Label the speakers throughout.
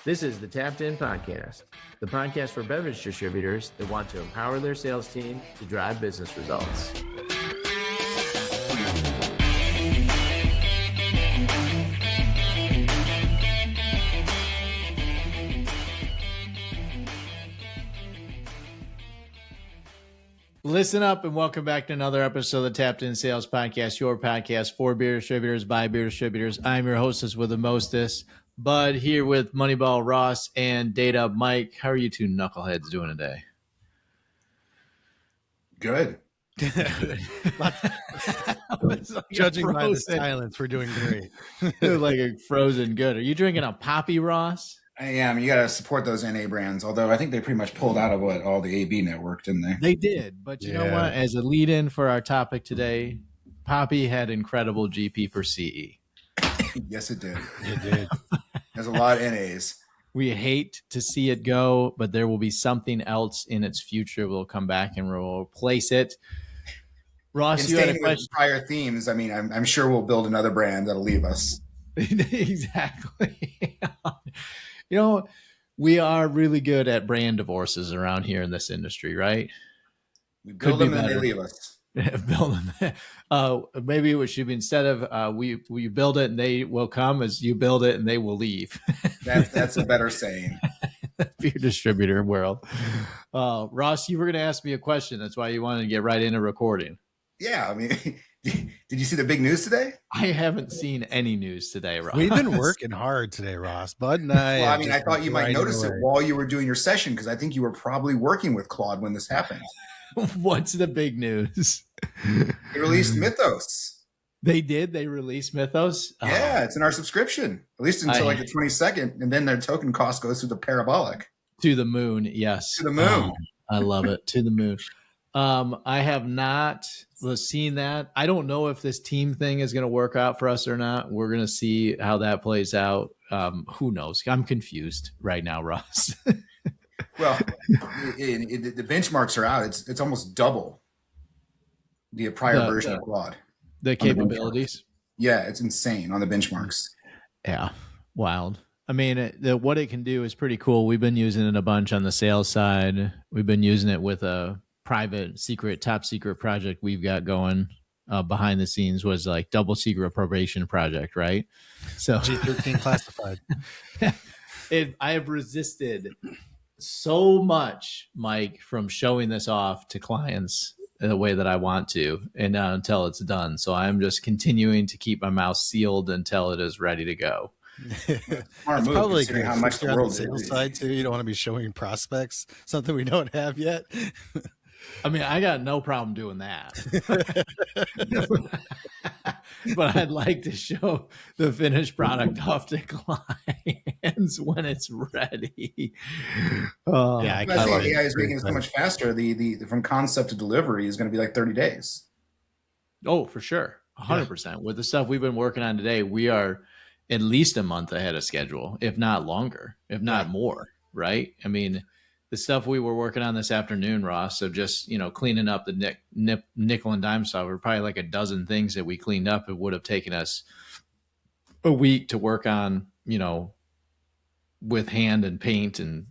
Speaker 1: This is the Tapped In Podcast, the podcast for beverage distributors that want to empower their sales team to drive business results. Listen up and welcome back to another episode of the Tapped In Sales Podcast, your podcast for beer distributors by beer distributors. I'm your hostess with the mostest, Bud, here with Moneyball Ross and Data Mike. How are you two knuckleheads doing today?
Speaker 2: Good.
Speaker 3: Judging by the silence, we're doing great.
Speaker 1: Like a frozen good. Are you drinking a Poppy, Ross?
Speaker 2: I am. You got to support those NA brands, although I think they pretty much pulled out of all the AB network, didn't they?
Speaker 1: They did, but you know what? As a lead-in for our topic today, Poppy had incredible GP per CE.
Speaker 2: Yes, it did.
Speaker 3: It did.
Speaker 2: There's a lot of NAs.
Speaker 1: We hate to see it go, but there will be something else in its future. We'll come back and we'll replace it. Ross, you had a question.
Speaker 2: Prior themes. I mean, I'm sure we'll build another brand that'll leave us.
Speaker 1: Exactly. You know, we are really good at brand divorces around here in this industry, right?
Speaker 2: We build them and they leave us.
Speaker 1: Build them. Maybe it should be instead of we build it and they will come, as you build it and they will leave.
Speaker 2: That's a better saying.
Speaker 1: Beer distributor world. Ross, you were going to ask me a question. That's why you wanted to get right into recording.
Speaker 2: Yeah, I mean, did you see the big news today?
Speaker 1: I haven't seen any news today, Ross.
Speaker 3: We've been working hard today, Ross. Bud and I.
Speaker 2: Well, I mean, I thought you might notice it while you were doing your session because I think you were probably working with Claude when this happened.
Speaker 1: What's the big news?
Speaker 2: They released Mythos.
Speaker 1: They did? They released Mythos?
Speaker 2: Yeah, it's in our subscription, at least until like the 22nd. And then their token cost goes through the parabolic.
Speaker 1: To the moon, yes.
Speaker 2: To the moon.
Speaker 1: I love it. To the moon. I have not seen that. I don't know if this team thing is going to work out for us or not. We're going to see how that plays out. Who knows? I'm confused right now, Ross.
Speaker 2: Well, the benchmarks are out. It's almost double the prior version of Claude.
Speaker 1: The capabilities.
Speaker 2: Yeah, it's insane on the benchmarks.
Speaker 1: Yeah, wild. I mean, what it can do is pretty cool. We've been using it a bunch on the sales side. We've been using it with a private, secret, top secret project we've got going behind the scenes. Was like double secret approbation project, right? So
Speaker 3: G13 classified.
Speaker 1: I have resisted so much, Mike, from showing this off to clients in the way that I want to, and not until it's done. So I'm just continuing to keep my mouth sealed until it is ready to go.
Speaker 3: It's probably good. How much the world sales side too. You don't want to be showing prospects something we don't have yet.
Speaker 1: I mean, I got no problem doing that. But I'd like to show the finished product off to clients when it's ready.
Speaker 2: Yeah, I think AI is making it so much faster. The from concept to delivery is going to be like 30 days.
Speaker 1: Oh, for sure. 100%. Yeah. With the stuff we've been working on today, we are at least a month ahead of schedule, if not longer, if not more, right? I mean, the stuff we were working on this afternoon, Ross, of just, cleaning up the nickel and dime stuff, were probably like a dozen things that we cleaned up. It would have taken us a week to work on, with hand and paint and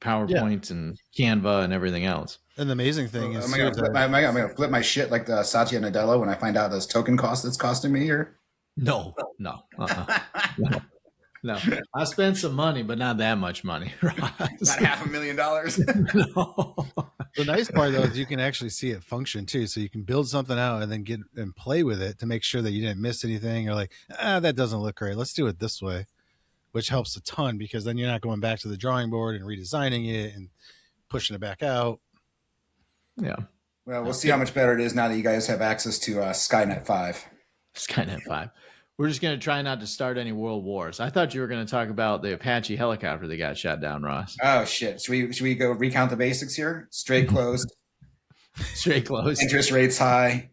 Speaker 1: PowerPoint and Canva and everything else.
Speaker 3: And the amazing thing is,
Speaker 2: am I going to flip my shit like the Satya Nadella when I find out this token cost that's costing me here?
Speaker 1: No. No, I spent some money, but not that much money.
Speaker 2: Not $500,000.
Speaker 1: No.
Speaker 3: The nice part though is you can actually see it function too. So you can build something out and then get and play with it to make sure that you didn't miss anything, or like, that doesn't look great. Let's do it this way, which helps a ton because then you're not going back to the drawing board and redesigning it and pushing it back out.
Speaker 1: Yeah.
Speaker 2: Well, we'll see how much better it is now that you guys have access to Skynet 5.
Speaker 1: Skynet 5. We're just going to try not to start any world wars. I thought you were going to talk about the Apache helicopter that got shot down, Ross.
Speaker 2: Oh, shit. Should we go recount the basics here? Straight closed.
Speaker 1: Straight closed.
Speaker 2: Interest rates high.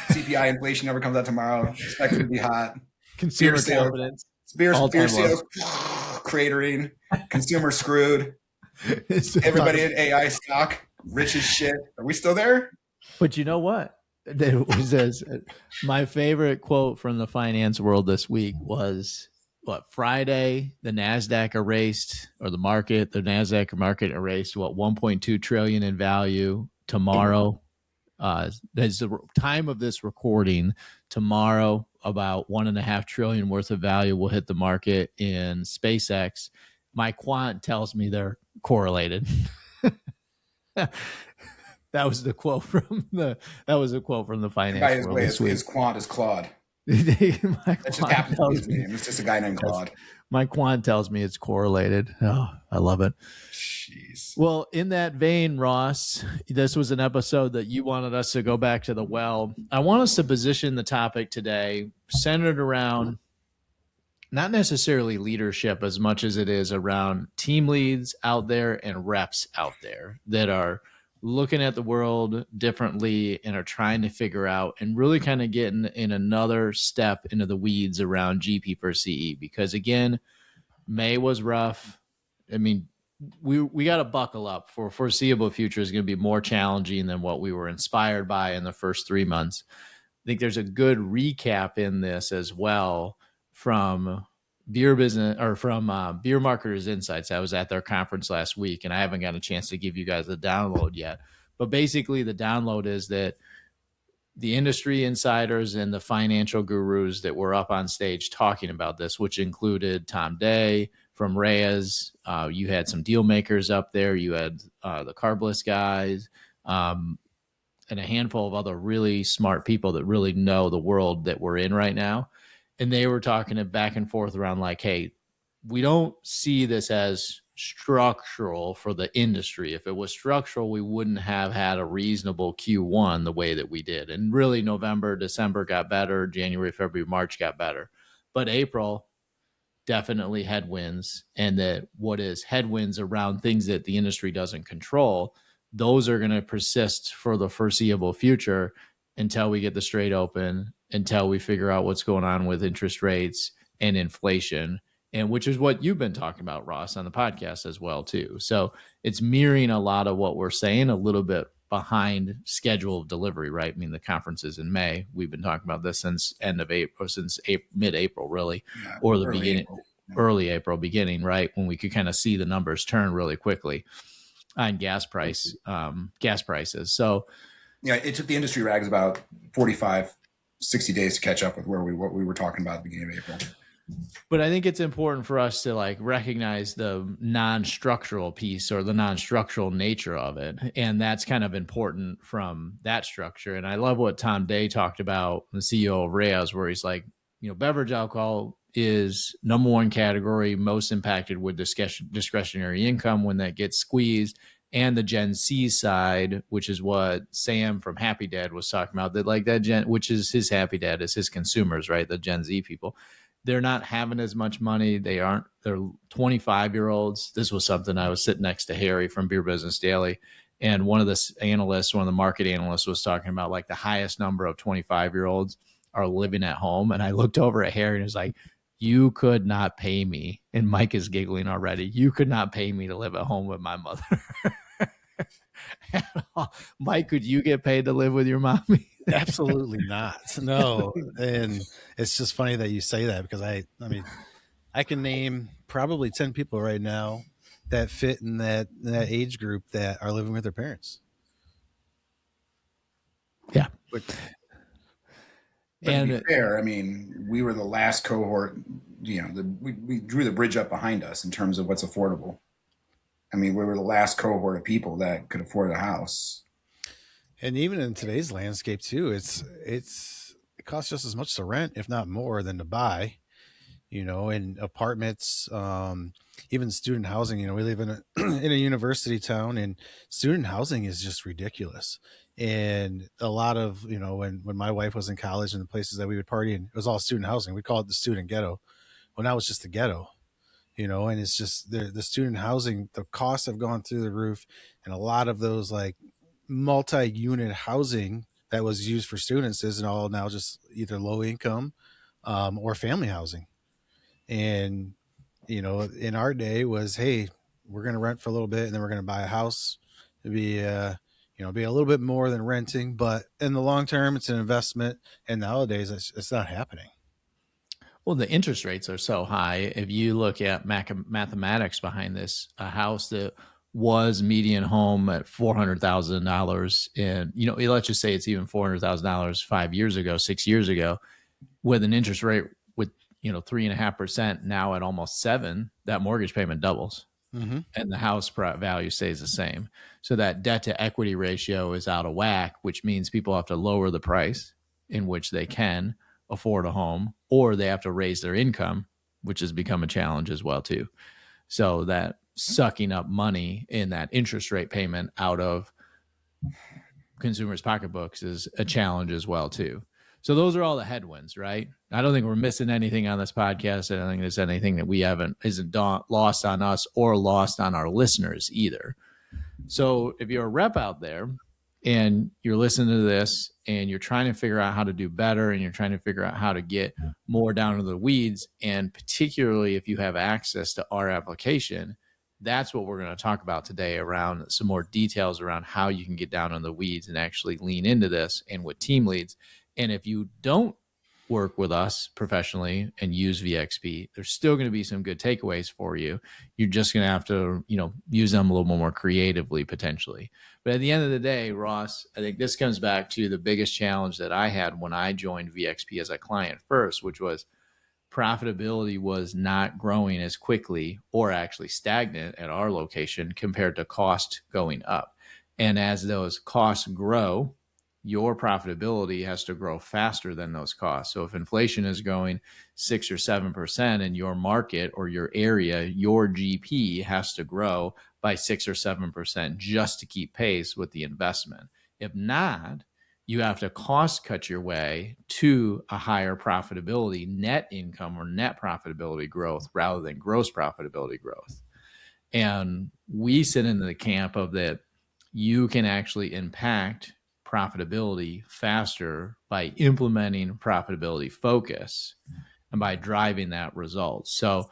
Speaker 2: CPI inflation never comes out tomorrow. Expected to be hot.
Speaker 1: Consumer confidence.
Speaker 2: Beer sales cratering. Consumer screwed. Everybody in AI stock. Rich as shit. Are we still there?
Speaker 1: But you know what? It says, my favorite quote from the finance world this week was, Friday, the NASDAQ erased, or the NASDAQ market erased, 1.2 trillion in value. Tomorrow, there's the time of this recording. Tomorrow, about 1.5 trillion worth of value will hit the market in SpaceX. My quant tells me they're correlated. That was the quote from the finance
Speaker 2: By his
Speaker 1: world
Speaker 2: way,
Speaker 1: this week.
Speaker 2: his quant is Claude.
Speaker 1: That
Speaker 2: just happens to be his name. It's just a guy named Claude.
Speaker 1: My quant tells me it's correlated. Oh, I love it.
Speaker 2: Jeez.
Speaker 1: Well, in that vein, Ross, this was an episode that you wanted us to go back to the well. I want us to position the topic today centered around not necessarily leadership as much as it is around team leads out there and reps out there that are looking at the world differently and are trying to figure out and really kind of getting in another step into the weeds around GP per CE. Because again, May was rough. I mean, we got to buckle up. For foreseeable future is going to be more challenging than what we were inspired by in the first 3 months. I think there's a good recap in this as well from Beer Business, or from Beer Marketers Insights. I was at their conference last week, and I haven't got a chance to give you guys the download yet. But basically, the download is that the industry insiders and the financial gurus that were up on stage talking about this, which included Tom Day from Reyes. You had some deal makers up there. You had the Carbless guys, and a handful of other really smart people that really know the world that we're in right now. And they were talking back and forth around like, hey, we don't see this as structural for the industry. If it was structural, we wouldn't have had a reasonable Q1 the way that we did. And really November, December got better. January, February, March got better. But April, definitely headwinds. And that what is headwinds around things that the industry doesn't control, those are going to persist for the foreseeable future until we get the Strait open, until we figure out what's going on with interest rates and inflation, and which is what you've been talking about, Ross, on the podcast as well, too. So it's mirroring a lot of what we're saying, a little bit behind schedule of delivery, right? I mean, the conference is in May. We've been talking about this since end of April, since mid-April, really, or the beginning, early April beginning, right? When we could kind of see the numbers turn really quickly on gas prices. So
Speaker 2: yeah, it took the industry rags about 45, 60 days to catch up with what we were talking about at the beginning of April.
Speaker 1: But I think it's important for us to like recognize the non-structural piece or the non-structural nature of it. And that's kind of important from that structure. And I love what Tom Day talked about, the CEO of Reyes, where he's like, beverage alcohol is number one category most impacted with discretionary income when that gets squeezed. And the Gen Z side, which is what Sam from Happy Dad was talking about, that like that which is his Happy Dad, is his consumers, right? The Gen Z people. They're not having as much money. They're 25-year-olds. This was something I was sitting next to Harry from Beer Business Daily. And one of the market analysts was talking about like the highest number of 25-year-olds are living at home. And I looked over at Harry and was like, you could not pay me. And Mike is giggling already. You could not pay me to live at home with my mother. Mike, could you get paid to live with your mommy?
Speaker 3: Absolutely not. No. And it's just funny that you say that, because I mean, I can name probably 10 people right now that fit in that age group that are living with their parents.
Speaker 1: Yeah.
Speaker 2: But to be fair, I mean, we were the last cohort, we drew the bridge up behind us in terms of what's affordable. I mean, we were the last cohort of people that could afford a house.
Speaker 3: And even in today's landscape too, it costs just as much to rent, if not more, than to buy. In apartments, even student housing. We live in a university town, and student housing is just ridiculous. And a lot of when my wife was in college and the places that we would party in, it was all student housing. We call it the student ghetto. Well, now it's just the ghetto. And it's just the student housing, the costs have gone through the roof, and a lot of those like multi-unit housing that was used for students is all now just either low income or family housing. And in our day was, hey, we're going to rent for a little bit and then we're going to buy a house. It'd be be a little bit more than renting, but in the long term it's an investment. And nowadays it's not happening.
Speaker 1: Well, the interest rates are so high. If you look at mathematics behind this, a house that was median home at $400,000, and let's just say it's even $400,000 5 years ago, 6 years ago, with an interest rate with 3.5% now at almost 7, that mortgage payment doubles, and the house value stays the same. So that debt to equity ratio is out of whack, which means people have to lower the price in which they can afford a home, or they have to raise their income, which has become a challenge as well too. So that sucking up money in that interest rate payment out of consumers' pocketbooks is a challenge as well too. So those are all the headwinds, right? I don't think we're missing anything on this podcast. I don't think there's anything that we isn't lost on us or lost on our listeners either. So if you're a rep out there and you're listening to this and you're trying to figure out how to do better and you're trying to figure out how to get more down into the weeds, and particularly if you have access to our application, that's what we're going to talk about today, around some more details around how you can get down in the weeds and actually lean into this and with team leads. And if you don't work with us professionally and use VXP, there's still going to be some good takeaways for you. You're just going to have to, use them a little more creatively potentially. But at the end of the day, Ross, I think this comes back to the biggest challenge that I had when I joined VXP as a client first, which was profitability was not growing as quickly, or actually stagnant at our location, compared to cost going up. And as those costs grow, your profitability has to grow faster than those costs. So if inflation is growing 6 or 7% in your market or your area, your GP has to grow by 6 or 7% just to keep pace with the investment. If not, you have to cost cut your way to a higher profitability, net income or net profitability growth, rather than gross profitability growth. And we sit in the camp of that you can actually impact profitability faster by implementing profitability focus and by driving that result. So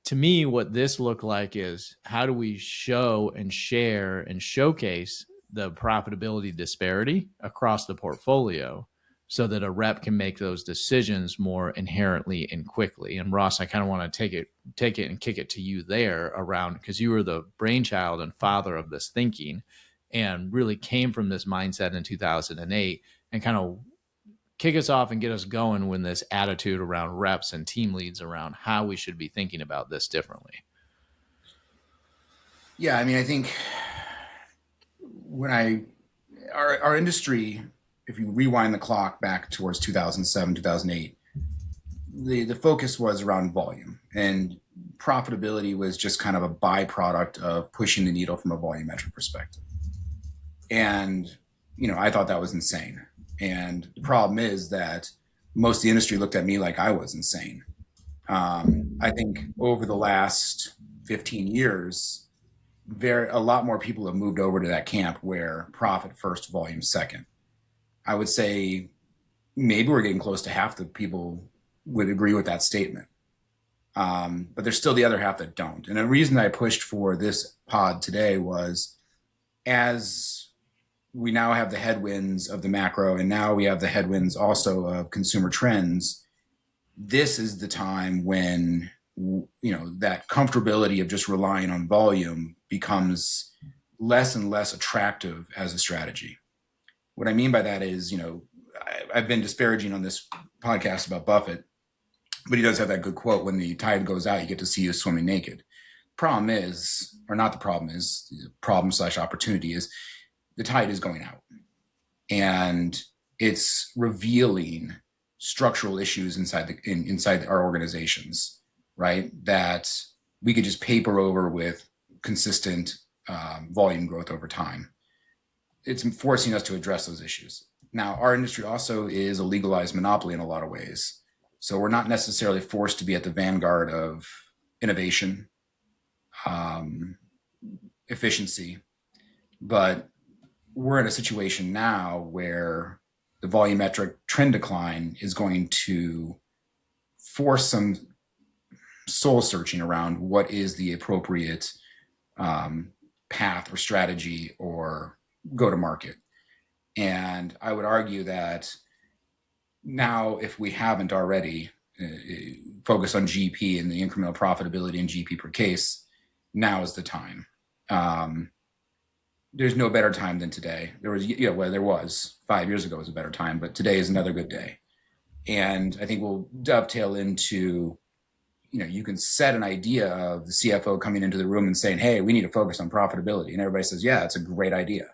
Speaker 1: to me, what this looked like is, how do we show and share and showcase the profitability disparity across the portfolio so that a rep can make those decisions more inherently and quickly? And Ross, I kind of want to take it and kick it to you there around, because you were the brainchild and father of this thinking and really came from this mindset in 2008, and kind of kick us off and get us going with this attitude around reps and team leads around how we should be thinking about this differently.
Speaker 2: Yeah, I mean, I think when our industry, if you rewind the clock back towards 2007, 2008, the focus was around volume, and profitability was just kind of a byproduct of pushing the needle from a volumetric perspective. And, I thought that was insane. And the problem is that most of the industry looked at me like I was insane. I think over the last 15 years, a lot more people have moved over to that camp where profit first, volume second. I would say maybe we're getting close to half the people would agree with that statement. But there's still the other half that don't. And the reason I pushed for this pod today was, as we now have the headwinds of the macro, and now we have the headwinds also of consumer trends, this is the time when, that comfortability of just relying on volume becomes less and less attractive as a strategy. What I mean by that is, I've been disparaging on this podcast about Buffett, but he does have that good quote: when the tide goes out, you get to see you swimming naked. Problem is, or not the problem is, the problem/opportunity is, the tide is going out, and it's revealing structural issues inside our organizations, right? That we could just paper over with consistent volume growth over time. It's forcing us to address those issues. Now, our industry also is a legalized monopoly in a lot of ways. So we're not necessarily forced to be at the vanguard of innovation, efficiency, but we're in a situation now where the volumetric trend decline is going to force some soul searching around what is the appropriate path or strategy or go to market. And I would argue that now, if we haven't already, focus on GP and the incremental profitability and GP per case, now is the time. There's no better time than today. There was 5 years ago was a better time, but today is another good day. And I think we'll dovetail into, you can set an idea of the CFO coming into the room and saying, hey, we need to focus on profitability. And everybody says, yeah, it's a great idea.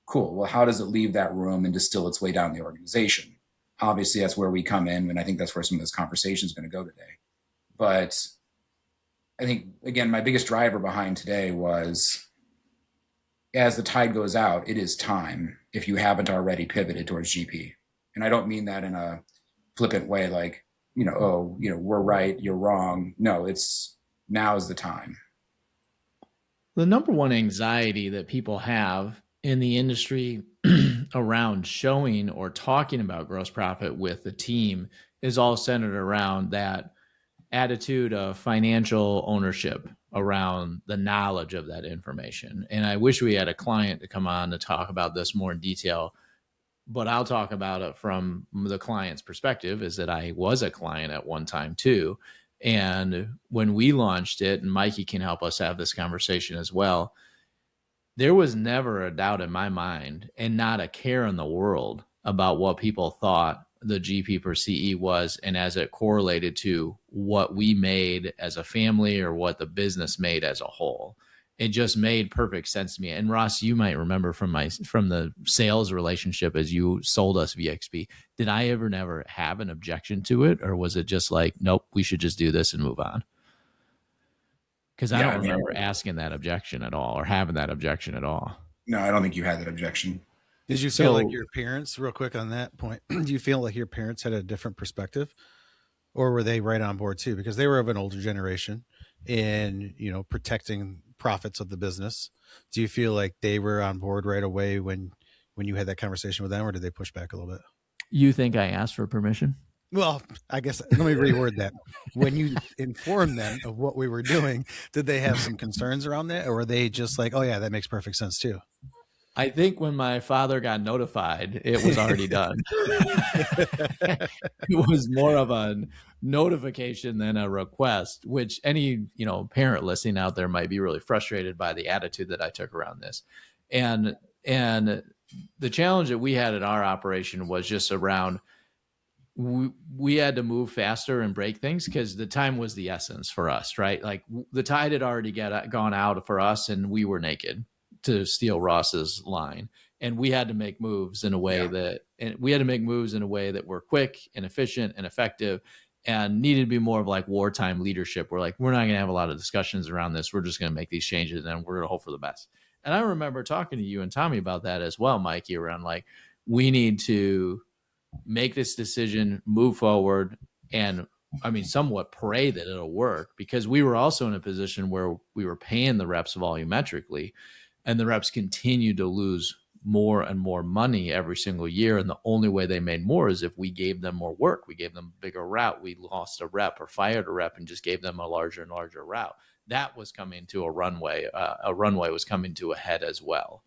Speaker 2: Cool. Well, how does it leave that room and distill its way down the organization? Obviously, that's where we come in. And I think that's where some of this conversation is going to go today. But I think, again, my biggest driver behind today was, as the tide goes out, it is time, if you haven't already pivoted towards GP. And I don't mean that in a flippant way, like, we're right, you're wrong. No, it's now is the time.
Speaker 1: The number one anxiety that people have in the industry around showing or talking about gross profit with the team is all centered around that attitude of financial ownership around the knowledge of that information. And I wish we had a client to come on to talk about this more in detail, but I'll talk about it from the client's perspective, is that I was a client at one time too. And when we launched it, and Mikey can help us have this conversation as well, there was never a doubt in my mind and not a care in the world about what people thought the GP per CE was, and as it correlated to what we made as a family or what the business made as a whole. It just made perfect sense to me. And Ross, you might remember from the sales relationship as you sold us VXP, did I ever never have an objection to it? Or was it just like, nope, we should just do this and move on? Because I don't remember asking that objection at all or having that objection at all.
Speaker 2: No, I don't think you had that objection.
Speaker 3: Did you feel like your parents, real quick on that point, do you feel like your parents had a different perspective, or were they right on board too? Because they were of an older generation and, protecting profits of the business. Do you feel like they were on board right away when you had that conversation with them, or did they push back a little bit?
Speaker 1: You think I asked for permission?
Speaker 3: Well, I guess let me reword that. When you informed them of what we were doing, did they have some concerns around that, or were they just like, oh yeah, that makes perfect sense too?
Speaker 1: I think when my father got notified, it was already done. It was more of a notification than a request, which any, parent listening out there might be really frustrated by the attitude that I took around this. And the challenge that we had in our operation was just around, we had to move faster and break things because the time was the essence for us, right? Like the tide had already gone out for us and we were naked to steal Ross's line. And we had to make moves in a way that were quick and efficient and effective and needed to be more of like wartime leadership. We're like, we're not going to have a lot of discussions around this. We're just going to make these changes and we're going to hope for the best. And I remember talking to you and Tommy about that as well, Mikey, around like, we need to make this decision, move forward, and somewhat pray that it'll work, because we were also in a position where we were paying the reps volumetrically. And the reps continued to lose more and more money every single year. And the only way they made more is if we gave them more work. We gave them a bigger route. We lost a rep or fired a rep and just gave them a larger and larger route. That was coming to a runway. A runway was coming to a head as well.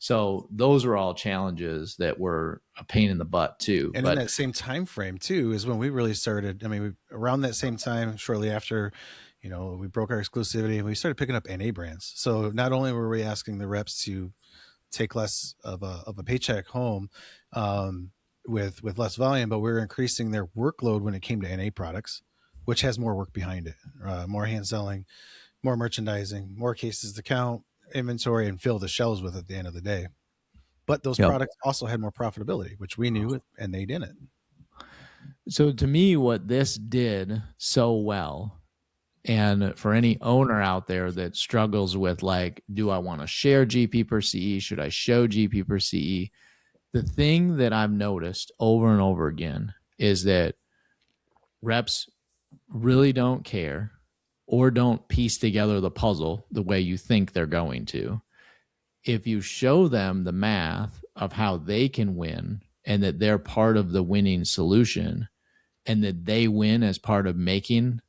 Speaker 1: So those are all challenges that were a pain in the butt too.
Speaker 3: And in that same time frame too is when we really started. Around that same time, shortly after, we broke our exclusivity and we started picking up NA brands. So not only were we asking the reps to take less of a paycheck home with less volume, but we were increasing their workload when it came to NA products, which has more work behind it, more hand selling, more merchandising, more cases to count, inventory, and fill the shelves with at the end of the day. But those products also had more profitability, which we knew, and they didn't.
Speaker 1: So to me, what this did so well, and for any owner out there that struggles with like, do I want to share GP per CE? Should I show GP per CE? The thing that I've noticed over and over again is that reps really don't care or don't piece together the puzzle the way you think they're going to. If you show them the math of how they can win and that they're part of the winning solution and that they win as part of making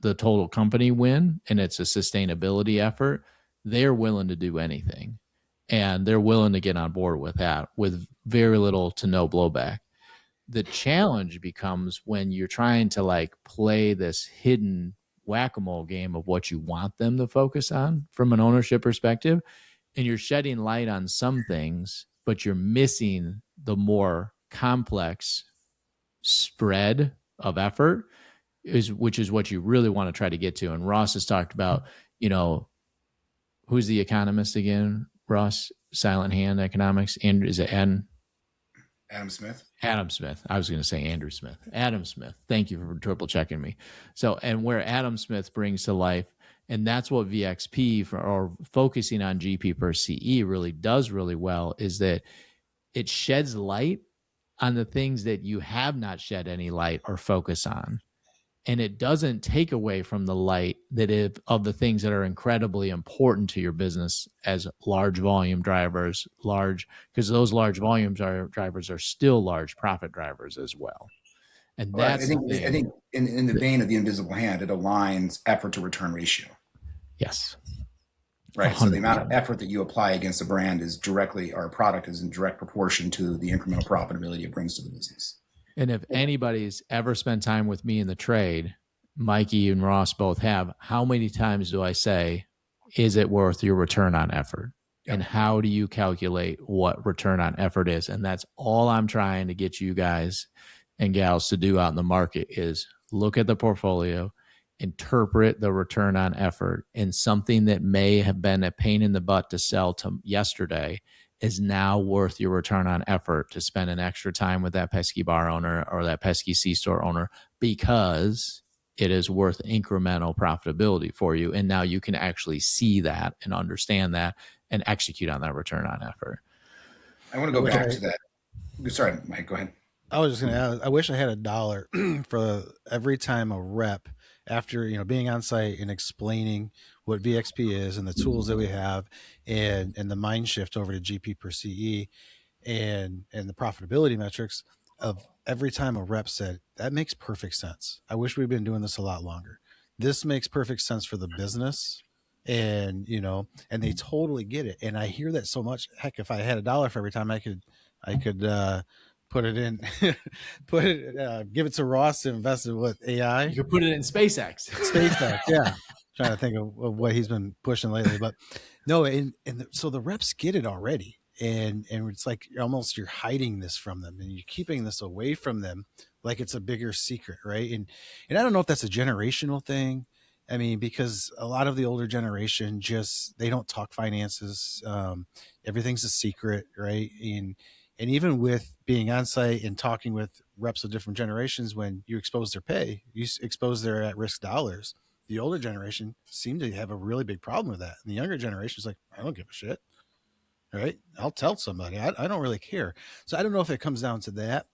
Speaker 1: the total company win, and it's a sustainability effort, they're willing to do anything. And they're willing to get on board with that with very little to no blowback. the challenge becomes when you're trying to like play this hidden whack-a-mole game of what you want them to focus on from an ownership perspective, and you're shedding light on some things, but you're missing the more complex spread of effort, which is what you really want to try to get to. And Ross has talked about, who's the economist again? Ross, Silent Hand Economics. And is it
Speaker 2: Adam Smith?
Speaker 1: Adam Smith. I was going to say Andrew Smith. Adam Smith. Thank you for triple checking me. So, and where Adam Smith brings to life, and that's what VXP or focusing on GP per CE really does really well, is that it sheds light on the things that you have not shed any light or focus on. And it doesn't take away from the light of the things that are incredibly important to your business as large volume drivers, because those large volume drivers are still large profit drivers as well. And that's
Speaker 2: I think in the vein of the invisible hand, it aligns effort to return ratio.
Speaker 1: Yes.
Speaker 2: Right. 100%. So the amount of effort that you apply against a brand or a product is in direct proportion to the incremental profitability it brings to the business.
Speaker 1: And if anybody's ever spent time with me in the trade, Mikey and Ross both have, how many times do I say, is it worth your return on effort? Yep. And how do you calculate what return on effort is? And that's all I'm trying to get you guys and gals to do out in the market is look at the portfolio, interpret the return on effort, and something that may have been a pain in the butt to sell to yesterday is now worth your return on effort to spend an extra time with that pesky bar owner or that pesky C-store owner, because it is worth incremental profitability for you. And now you can actually see that and understand that and execute on that return on effort.
Speaker 2: I want to go back to that. Sorry, Mike, go ahead.
Speaker 3: I was just going to add, I wish I had $1 for every time a rep, after being on site and explaining what VXP is and the tools that we have, and the mind shift over to GP per CE and the profitability metrics, of every time a rep said, that makes perfect sense. I wish we'd been doing this a lot longer. This makes perfect sense for the business. And, and they totally get it. And I hear that so much. Heck, if I had $1 for every time, I could put it in, give it to Ross to invest in what AI.
Speaker 1: You could put it in SpaceX.
Speaker 3: SpaceX, yeah. Trying to think of what he's been pushing lately, but no, so the reps get it already, and it's like almost you're hiding this from them, and you're keeping this away from them, like it's a bigger secret, right? And I don't know if that's a generational thing. I mean, because a lot of the older generation they don't talk finances. Everything's a secret, right? And even with being on site and talking with reps of different generations, when you expose their pay, you expose their at-risk dollars. The older generation seem to have a really big problem with that. And the younger generation is like, I don't give a shit. Right? I'll tell somebody. I don't really care. So I don't know if it comes down to that.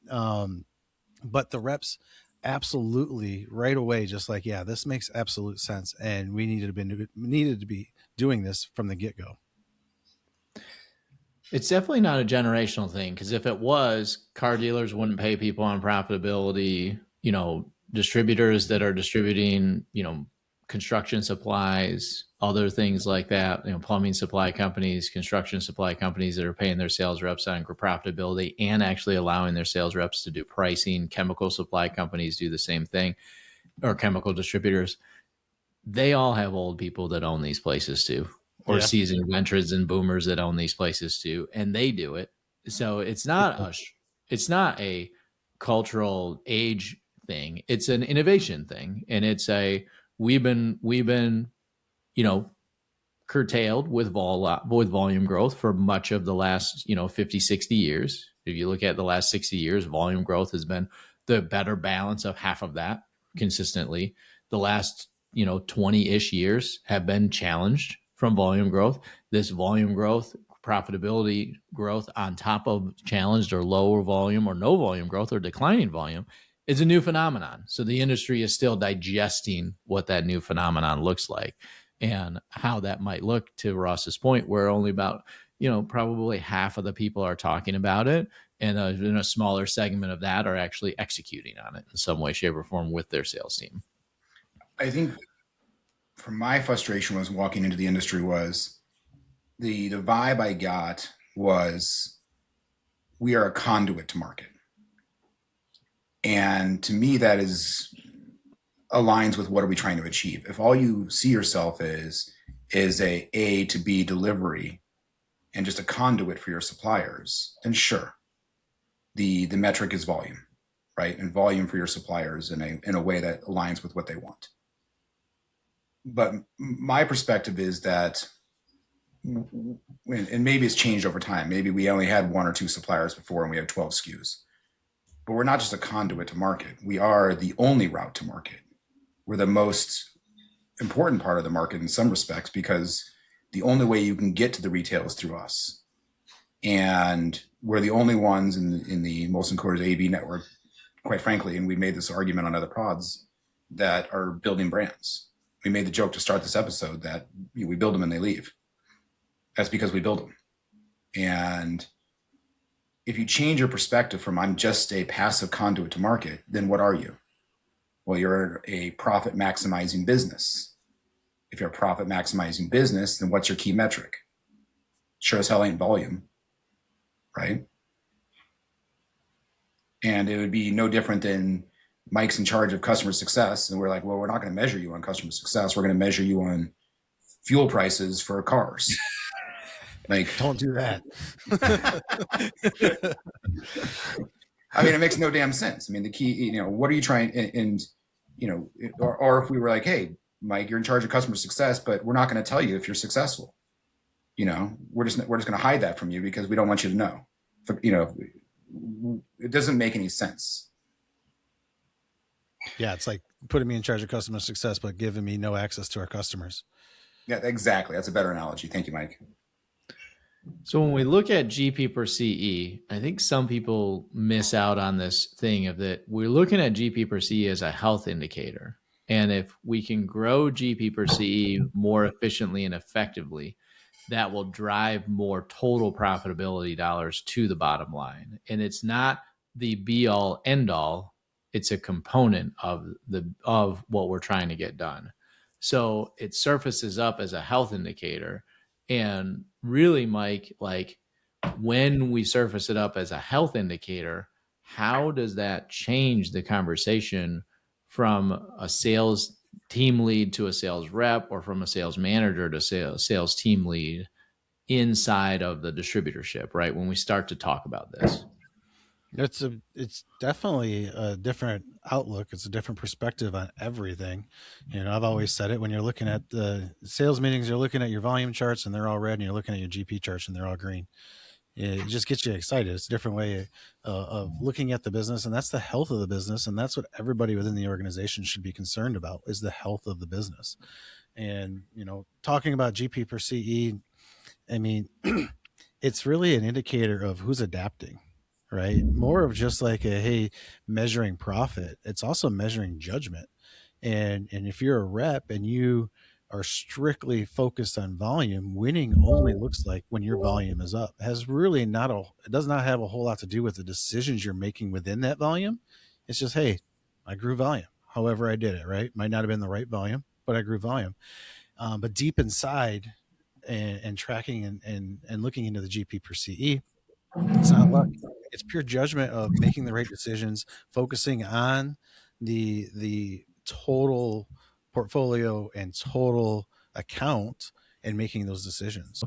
Speaker 3: But the reps absolutely right away, just like, yeah, this makes absolute sense. And we needed to be doing this from the get-go.
Speaker 1: It's definitely not a generational thing, because if it was, car dealers wouldn't pay people on profitability. Distributors that are distributing, construction supplies, other things like that, plumbing supply companies, construction supply companies that are paying their sales reps on profitability and actually allowing their sales reps to do pricing. Chemical supply companies do the same thing, or chemical distributors. They all have old people that own these places too, or seasoned veterans and boomers that own these places too, and they do it. So it's not a cultural age thing. It's an innovation thing, and it's we've been curtailed with volume growth for much of the last 50, 60 years. If you look at the last 60 years, volume growth has been the better balance of half of that consistently. The last 20-ish years have been challenged from volume growth. This volume growth, profitability growth on top of challenged or lower volume or no volume growth or declining volume is a new phenomenon. So the industry is still digesting what that new phenomenon looks like and how that might look, to Ross's point, where only about, probably half of the people are talking about it. And in a smaller segment of that are actually executing on it in some way, shape, or form with their sales team.
Speaker 2: I think from my frustration was walking into the industry was the vibe I got was we are a conduit to market. And to me, that aligns with what are we trying to achieve. If all you see yourself is A to B delivery and just a conduit for your suppliers, then sure, the metric is volume, right? And volume for your suppliers in a way that aligns with what they want. But my perspective is that, and maybe it's changed over time. Maybe we only had 1 or 2 suppliers before and we have 12 SKUs. But we're not just a conduit to market. We are the only route to market. We're the most important part of the market in some respects, because the only way you can get to the retail is through us. And we're the only ones in the Molson Coors AB network, quite frankly, and we made this argument on other pods, that are building brands. We made the joke to start this episode that we build them and they leave. That's because we build them. And if you change your perspective from I'm just a passive conduit to market, then what are you? Well, you're a profit maximizing business. If you're a profit maximizing business, then what's your key metric? Sure as hell ain't volume, right? And it would be no different than Mike's in charge of customer success. And we're like, well, we're not going to measure you on customer success. We're going to measure you on fuel prices for cars. Like,
Speaker 3: don't do that.
Speaker 2: I mean, it makes no damn sense. I mean, the key, what are you trying? And or if we were like, hey, Mike, you're in charge of customer success, but we're not going to tell you if you're successful. We're just going to hide that from you because we don't want you to know. It doesn't make any sense.
Speaker 3: Yeah, it's like putting me in charge of customer success, but giving me no access to our customers.
Speaker 2: Yeah, exactly. That's a better analogy. Thank you, Mike.
Speaker 1: So when we look at GP per CE, I think some people miss out on this thing of that we're looking at GP per CE as a health indicator. And if we can grow GP per CE more efficiently and effectively, that will drive more total profitability dollars to the bottom line. And it's not the be all end all. It's a component of what we're trying to get done. So it surfaces up as a health indicator. And really, Mike, like when we surface it up as a health indicator, how does that change the conversation from a sales team lead to a sales rep, or from a sales manager to sales team lead inside of the distributorship, right? When we start to talk about this.
Speaker 3: It's definitely a different outlook. It's a different perspective on everything. I've always said it, when you're looking at the sales meetings, you're looking at your volume charts and they're all red, and you're looking at your GP charts and they're all green. It just gets you excited. It's a different way of looking at the business, and that's the health of the business. And that's what everybody within the organization should be concerned about, is the health of the business. And, talking about GP per CE, I mean, it's really an indicator of who's adapting. Right? More of just like measuring profit. It's also measuring judgment. And if you're a rep and you are strictly focused on volume, winning only looks like when your volume is up. It does not have a whole lot to do with the decisions you're making within that volume. It's just, hey, I grew volume. However I did it, right? Might not have been the right volume, but I grew volume. But deep inside and tracking and looking into the GP per CE, it's not luck. It's pure judgment of making the right decisions, focusing on the total portfolio and total account, and making those decisions.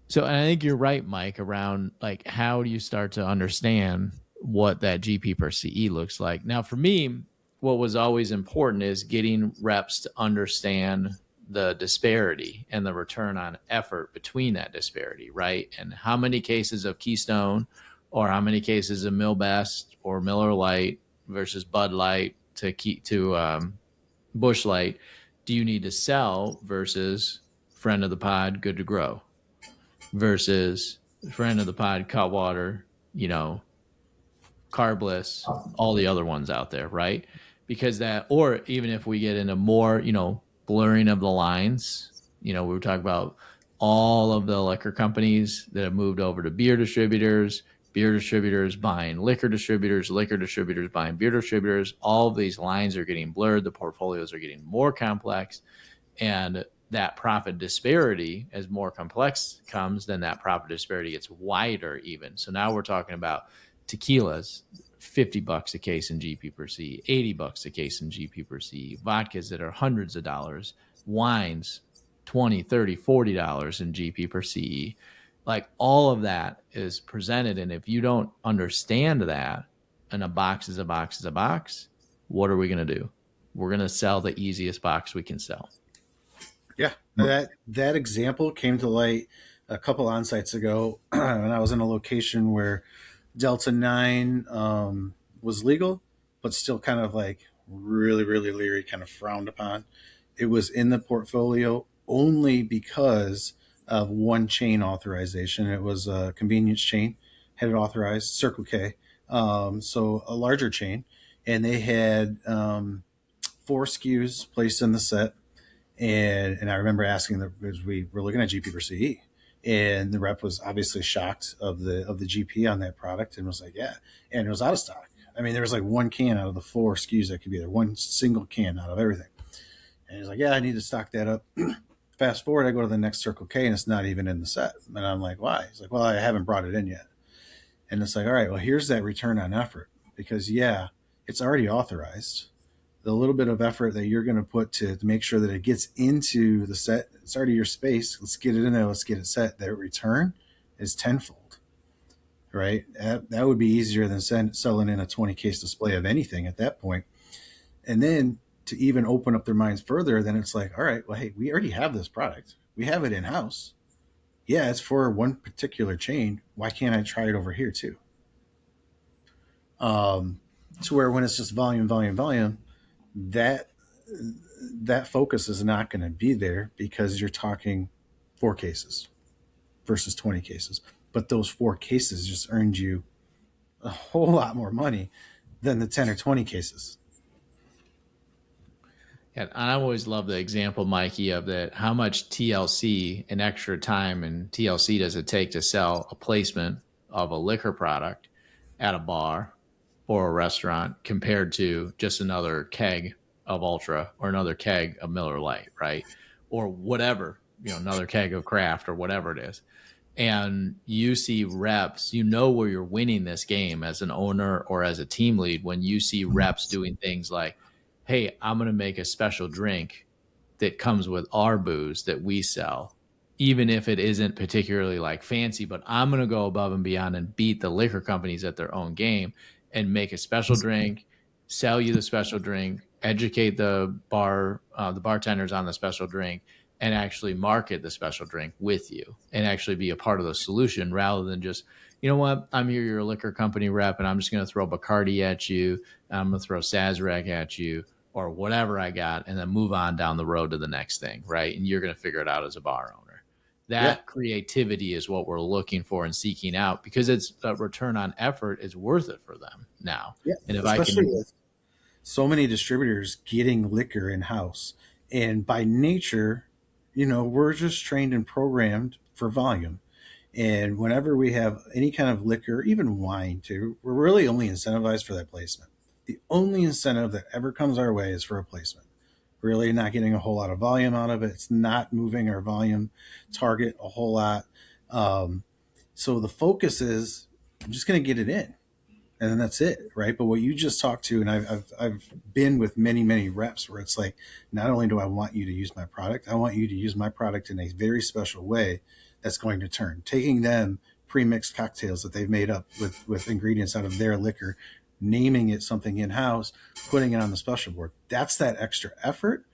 Speaker 1: So I think you're right, Mike, around like, how do you start to understand what that GP per CE looks like? Now, for me, what was always important is getting reps to understand the disparity and the return on effort between that disparity, right? And how many cases of Keystone, or how many cases of Mill Best or Miller Lite versus Bud Light to Busch Light do you need to sell versus friend of the pod, Good to Grow, versus friend of the pod, Cutwater, Carbless, all the other ones out there, right? Because or even if we get into more, blurring of the lines, we were talking about all of the liquor companies that have moved over to beer distributors buying liquor distributors buying beer distributors. All of these lines are getting blurred. The portfolios are getting more complex, and that profit disparity, as more complex comes, then that profit disparity gets wider even. So now we're talking about tequilas $50 a case in GP per C, $80 a case in GP per C, vodkas that are hundreds of dollars, wines, $20, $30, $40 in GP per CE. Like all of that is presented. And if you don't understand that, and a box is a box is a box, what are we going to do? We're going to sell the easiest box we can sell.
Speaker 3: Yeah, that example came to light a couple on sites ago when I was in a location where Delta 9 was legal, but still kind of like really, really leery, kind of frowned upon. It was in the portfolio only because of one chain authorization. It was a convenience chain, had it authorized, Circle K, so a larger chain, and they had 4 SKUs placed in the set. And I remember asking because we were looking at GP per CE, and the rep was obviously shocked of the GP on that product and was like, yeah, and it was out of stock. I mean, there was like one can out of the 4 SKUs that could be there, one single can out of everything. And he's like, yeah, I need to stock that up. Fast forward, I go to the next Circle K and it's not even in the set. And I'm like, why? He's like, well, I haven't brought it in yet. And it's like, all right, well, here's that return on effort, because yeah, it's already authorized. The little bit of effort that you're going to put to make sure that it gets into the set, it's already your space. Let's get it in there. Let's get it set. That return is tenfold, right? That would be easier than selling in a 20 case display of anything at that point. And then to even open up their minds further, then it's like, all right, well, hey, we already have this product. We have it in house. Yeah, it's for one particular chain. Why can't I try it over here too? To where when it's just volume, that focus is not going to be there, because you're talking 4 cases versus 20 cases. But those 4 cases just earned you a whole lot more money than the 10 or 20 cases.
Speaker 1: Yeah, and I always love the example, Mikey, of that. How much TLC and extra time and TLC does it take to sell a placement of a liquor product at a bar or a restaurant compared to just another keg of Ultra or another keg of Miller Lite, right? Or whatever, another keg of craft or whatever it is. And you see reps, where you're winning this game as an owner or as a team lead when you see reps doing things like, hey, I'm going to make a special drink that comes with our booze that we sell, even if it isn't particularly like fancy, but I'm going to go above and beyond and beat the liquor companies at their own game and make a special drink, sell you the special drink, educate the bartenders on the special drink, and actually market the special drink with you and actually be a part of the solution rather than just, you know what, I'm here, you're a liquor company rep, and I'm just going to throw Bacardi at you, and I'm going to throw Sazerac at you or whatever I got, and then move on down the road to the next thing, right? And you're going to figure it out as a bar owner. That creativity is what we're looking for and seeking out, because it's a return on effort is worth it for them now.
Speaker 3: Yeah,
Speaker 1: and if
Speaker 3: especially
Speaker 1: I can,
Speaker 3: with so many distributors getting liquor in house, and by nature, we're just trained and programmed for volume. And whenever we have any kind of liquor, even wine too, we're really only incentivized for that placement. The only incentive that ever comes our way is for a placement. Really not getting a whole lot of volume out of it. It's not moving our volume target a whole lot. So the focus is, I'm just going to get it in, and then that's it, right? But what you just talked to, and I've been with many reps where it's like, not only do I want you to use my product, I want you to use my product in a very special way that's going to turn. Taking them pre-mixed cocktails that they've made up with ingredients out of their liquor, naming it something in-house, putting it on the special board. That's that extra effort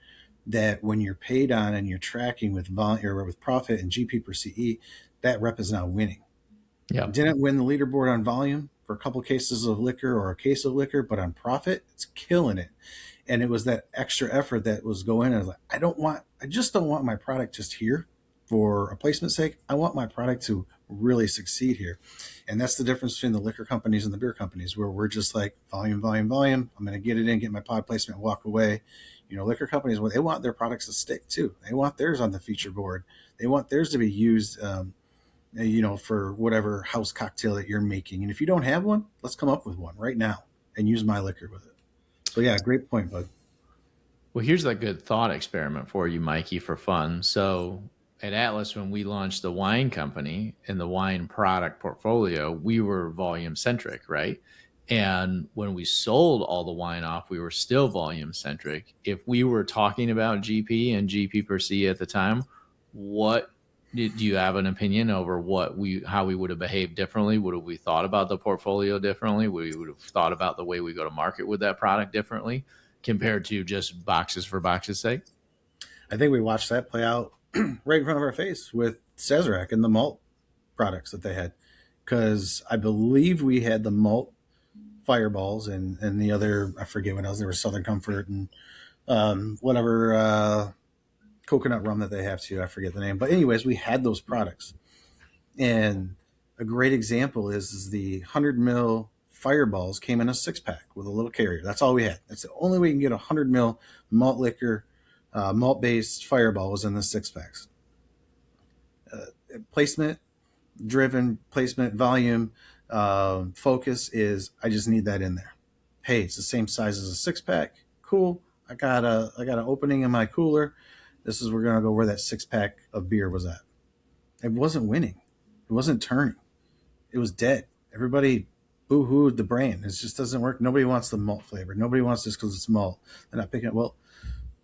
Speaker 3: that when you're paid on and you're tracking with volume or with profit and GP per CE, that rep is now winning.
Speaker 1: Yeah,
Speaker 3: didn't win the leaderboard on volume for a couple of cases of liquor or a case of liquor, but on profit, it's killing it. And it was that extra effort that was going in. I was like, I just don't want my product just here for a placement sake. I want my product to really succeed here. And that's the difference between the liquor companies and the beer companies, where we're just like volume. I'm going to get it in, get my pod placement, walk away. Liquor companies, well, they want their products to stick too. They want theirs on the feature board. They want theirs to be used, for whatever house cocktail that you're making. And if you don't have one, let's come up with one right now and use my liquor with it. So yeah, great point, bud.
Speaker 1: Well, here's a good thought experiment for you, Mikey, for fun. So at Atlas, when we launched the wine company and the wine product portfolio, we were volume centric, right? And when we sold all the wine off, we were still volume centric. If we were talking about GP and GP per C at the time, what do you have an opinion over how we would have behaved differently? Would have we thought about the portfolio differently? Would we have thought about the way we go to market with that product differently compared to just boxes for boxes sake?
Speaker 3: I think we watched that play out right in front of our face with Sazerac and the malt products that they had. Because I believe we had the malt fireballs and the other, I forget what else, there was Southern Comfort and whatever coconut rum that they have too. I forget the name. But anyways, we had those products. And a great example is the 100 mil fireballs came in a 6-pack with a little carrier. That's all we had. That's the only way you can get 100 mil malt liquor, malt-based fireball was in the 6-packs. Placement driven, placement volume, focus is I just need that in there. Hey, it's the same size as a 6-pack. Cool. I got an opening in my cooler. We're gonna go where that 6-pack of beer was at. It wasn't winning. It wasn't turning. It was dead. Everybody boo-hooed the brand. It just doesn't work. Nobody wants the malt flavor. Nobody wants this because it's malt. They're not picking it. Well,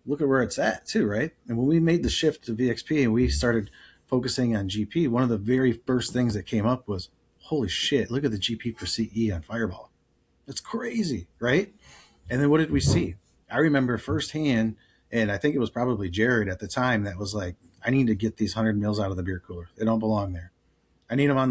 Speaker 3: look at where it's at too, right? And when we made the shift to VXP and we started focusing on GP, one of the very first things that came up was, holy shit, look at the GP per CE on Fireball. That's crazy, right? And then what did we see? I remember firsthand, and I think it was probably Jared at the time that was like, I need to get these 100 mils out of the beer cooler. They don't belong there. I need them on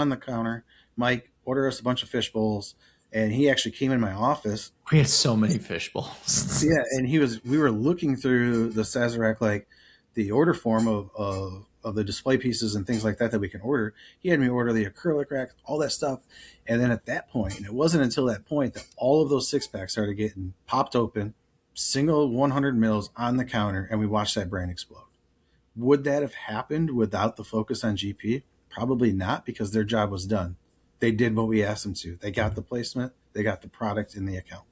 Speaker 3: the counter. Mike, order us a bunch of fish bowls. And he actually came in my office.
Speaker 1: We had so many fish bowls.
Speaker 3: Yeah, and we were looking through the Sazerac, like the order form of the display pieces and things like that we can order. He had me order the acrylic rack, all that stuff. And then at that point, and it wasn't until that point that all of those 6-packs started getting popped open, single 100 mils on the counter, and we watched that brand explode. Would that have happened without the focus on GP? Probably not, because their job was done. They did what we asked them to. They got the placement. They got the product in the account.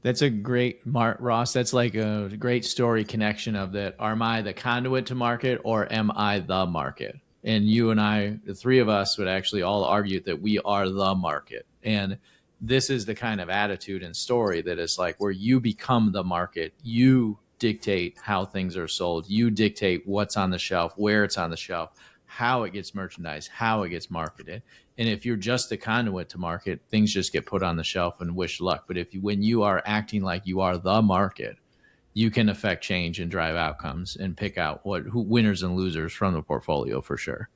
Speaker 1: That's a great, Ross. That's like a great story connection of that. Am I the conduit to market or am I the market? And you and I, the three of us, would actually all argue that we are the market. And this is the kind of attitude and story that is like where you become the market. You dictate how things are sold. You dictate what's on the shelf, where it's on the shelf, how it gets merchandised, how it gets marketed. And if you're just the conduit to market, things just get put on the shelf and wish luck. But when you are acting like you are the market, you can affect change and drive outcomes and pick out who winners and losers from the portfolio for sure.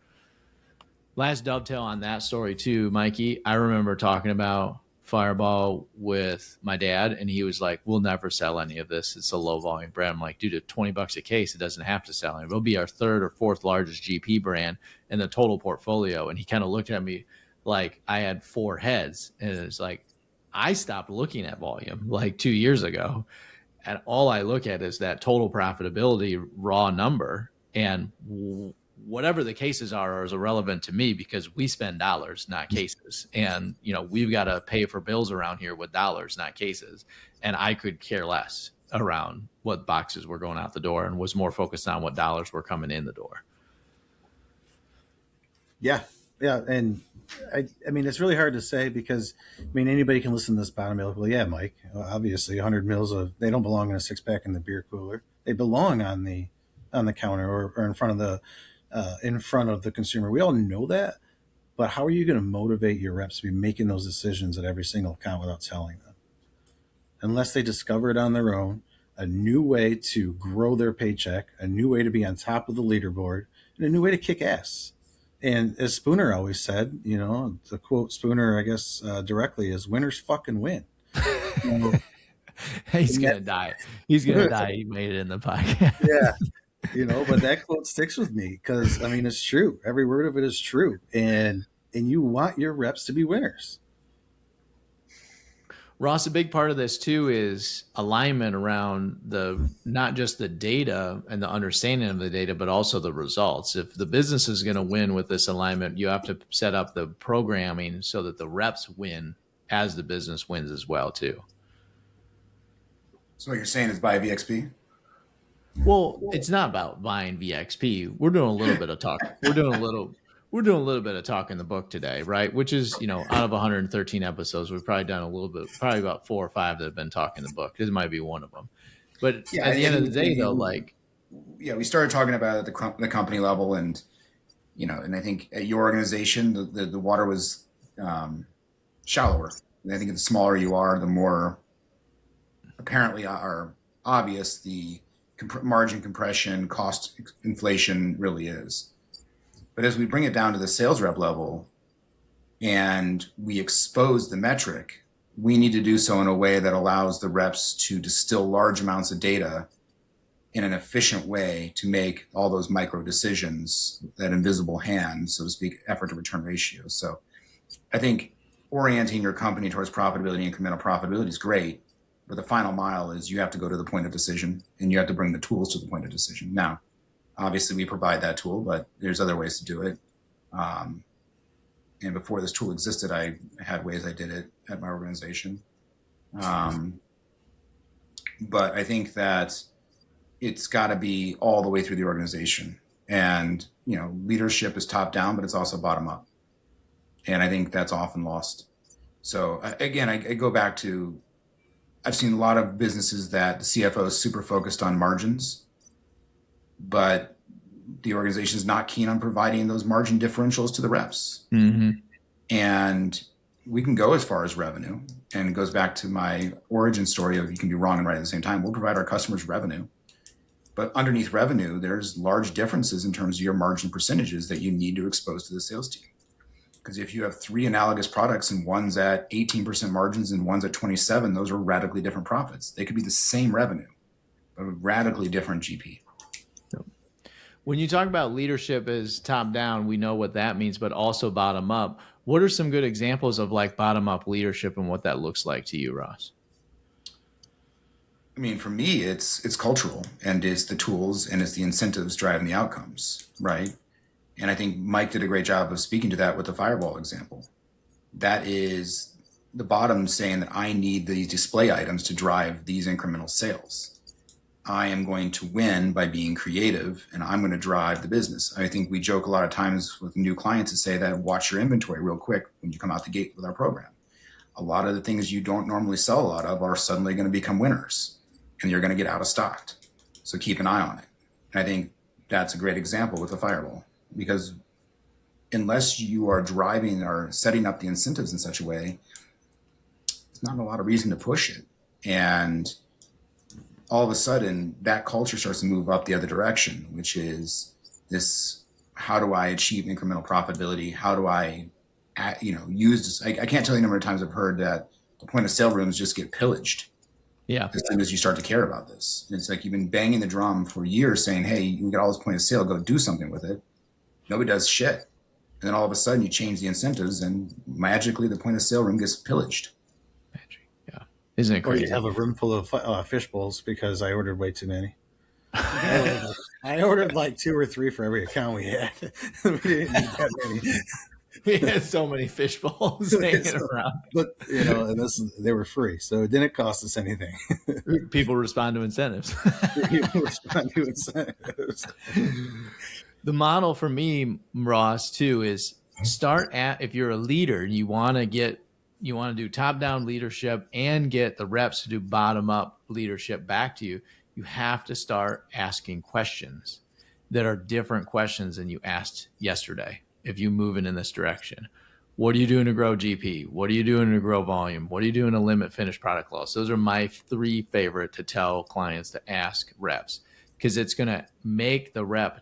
Speaker 1: Last dovetail on that story too, Mikey. I remember talking about Fireball with my dad, and he was like, we'll never sell any of this. It's a low volume brand. I'm like, dude, at $20 a case, it doesn't have to sell. It'll be our third or fourth largest GP brand in the total portfolio. And he kind of looked at me like I had 4 heads. And it's like, I stopped looking at volume like 2 years ago. And all I look at is that total profitability raw number. And whatever the cases are is irrelevant to me because we spend dollars, not cases. And, we've got to pay for bills around here with dollars, not cases. And I could care less around what boxes were going out the door and was more focused on what dollars were coming in the door.
Speaker 3: Yeah. Yeah. And I mean, it's really hard to say because, anybody can listen to this bottom and be like, well, yeah, Mike, obviously 100 mils they don't belong in a 6-pack in the beer cooler. They belong on the counter or in front of the consumer. We all know that, but how are you going to motivate your reps to be making those decisions at every single account without telling them? Unless they discover it on their own, a new way to grow their paycheck, a new way to be on top of the leaderboard, and a new way to kick ass. And as Spooner always said, the quote Spooner, I guess, directly is winners fucking win.
Speaker 1: He's going to die. He's going to die. He made it in the podcast.
Speaker 3: Yeah. But that quote sticks with me because, it's true. Every word of it is true. And you want your reps to be winners.
Speaker 1: Ross, a big part of this too is alignment around not just the data and the understanding of the data, but also the results. If the business is going to win with this alignment, you have to set up the programming so that the reps win as the business wins as well too.
Speaker 2: So what you're saying is buy VXP?
Speaker 1: Well, it's not about buying VXP. We're doing a little bit of talk. We're we're doing a little bit of talk in the book today, right? Which is, out of 113 episodes, we've probably done a little bit, probably about 4 or 5 that have been talking the book. This might be one of them. But
Speaker 2: Yeah,
Speaker 1: at the end of the day, though,
Speaker 2: we started talking about it at the company level, and and I think at your organization, the water was shallower. And I think the smaller you are, the more apparently are obvious the margin compression, cost inflation really is. But as we bring it down to the sales rep level and we expose the metric, we need to do so in a way that allows the reps to distill large amounts of data in an efficient way to make all those micro decisions, that invisible hand, so to speak, effort to return ratio. So I think orienting your company towards profitability, incremental profitability is great, but the final mile is you have to go to the point of decision and you have to bring the tools to the point of decision. Now, obviously we provide that tool, but there's other ways to do it. And before this tool existed, I had ways I did it at my organization. But I think that it's got to be all the way through the organization. And, leadership is top down, but it's also bottom up. And I think that's often lost. So again, I go back to, I've seen a lot of businesses that the CFO is super focused on margins, but the organization is not keen on providing those margin differentials to the reps.
Speaker 1: Mm-hmm.
Speaker 2: And we can go as far as revenue. And it goes back to my origin story of you can be wrong and right at the same time. We'll provide our customers revenue. But underneath revenue, there's large differences in terms of your margin percentages that you need to expose to the sales team. Because if you have 3 analogous products and one's at 18% margins and one's at 27, those are radically different profits. They could be the same revenue, but a radically different GP.
Speaker 1: When you talk about leadership as top down, we know what that means, but also bottom up. What are some good examples of bottom up leadership and what that looks like to you, Ross?
Speaker 2: I mean, for me, it's cultural, and it's the tools and it's the incentives driving the outcomes, right? And I think Mike did a great job of speaking to that with the Fireball example. That is the bottom saying that I need these display items to drive these incremental sales. I am going to win by being creative, and I'm going to drive the business. I think we joke a lot of times with new clients to say that watch your inventory real quick when you come out the gate with our program. A lot of the things you don't normally sell a lot of are suddenly going to become winners, and you're going to get out of stock. So keep an eye on it. And I think that's a great example with the Fireball, because unless you are driving or setting up the incentives in such a way, there's not a lot of reason to push it. And all of a sudden that culture starts to move up the other direction, which is this: how do I achieve incremental profitability? How do I, use this? I can't tell you the number of times I've heard that the point of sale rooms just get pillaged.
Speaker 1: Yeah.
Speaker 2: As soon as you start to care about this. And it's like you've been banging the drum for years saying, hey, you got all this point of sale, go do something with it. Nobody does shit. And then all of a sudden you change the incentives and magically the point of sale room gets pillaged.
Speaker 1: Yeah. Isn't it crazy?
Speaker 3: Or you have a room full of fish bowls because I ordered way too many. I ordered like 2 or 3 for every account we had. We didn't need that many.
Speaker 1: We had so many fish bowls hanging around.
Speaker 3: But, and they were free, so it didn't cost us anything.
Speaker 1: People respond to incentives.
Speaker 3: People respond to incentives.
Speaker 1: The model for me, Ross, too, is start at, if you're a leader and you want to do top-down leadership and get the reps to do bottom-up leadership back to you, you have to start asking questions that are different questions than you asked yesterday. If you moving in this direction, what are you doing to grow GP? What are you doing to grow volume? What are you doing to limit finished product loss? Those are my 3 favorite to tell clients to ask reps, because it's going to make the rep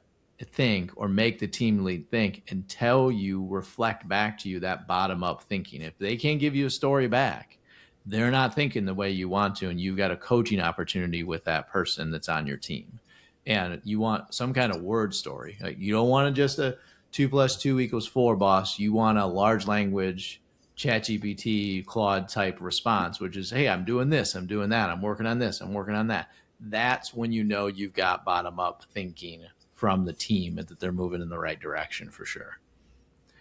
Speaker 1: think or make the team lead think until you reflect back to you that bottom up thinking. If they can't give you a story back, they're not thinking the way you want to, and you've got a coaching opportunity with that person that's on your team. And you want some kind of word story. Like, you don't want to just a 2 + 2 = 4, boss. You want a large language, ChatGPT, Claude type response, which is, hey, I'm doing this, I'm doing that, I'm working on this, I'm working on that. That's when you know you've got bottom up thinking from the team and that they're moving in the right direction for sure.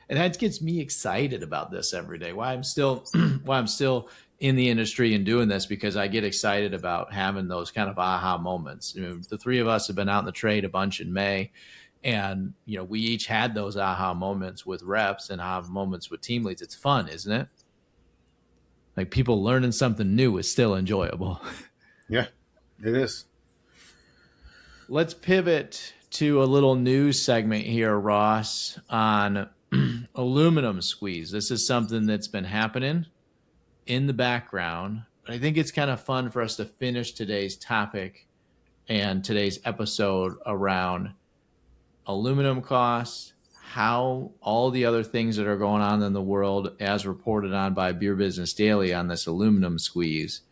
Speaker 1: And that gets me excited about this every day. Why I'm still in the industry and doing this, because I get excited about having those kind of aha moments. The 3 of us have been out in the trade a bunch in May, And, we each had those aha moments with reps and aha moments with team leads. It's fun, isn't it? Like, people learning something new is still enjoyable.
Speaker 3: Yeah, it is.
Speaker 1: Let's pivot to a little news segment here, Ross, on aluminum squeeze. This is something that's been happening in the background. But I think it's kind of fun for us to finish today's topic and today's episode around aluminum costs, how all the other things that are going on in the world, as reported on by Beer Business Daily on this aluminum squeeze.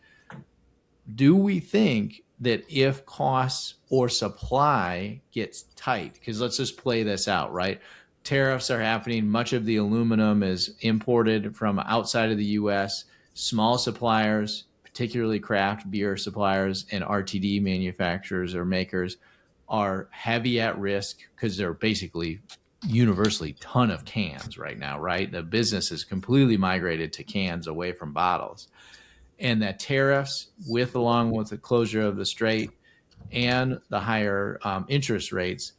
Speaker 1: Do we think that if costs or supply gets tight, because let's just play this out, right? Tariffs are happening. Much of the aluminum is imported from outside of the U.S. Small suppliers, particularly craft beer suppliers and RTD manufacturers or makers, are heavy at risk because they're basically universally ton of cans right now, right? The business is completely migrated to cans away from bottles. And that tariffs, along with the closure of the strait and the higher interest rates,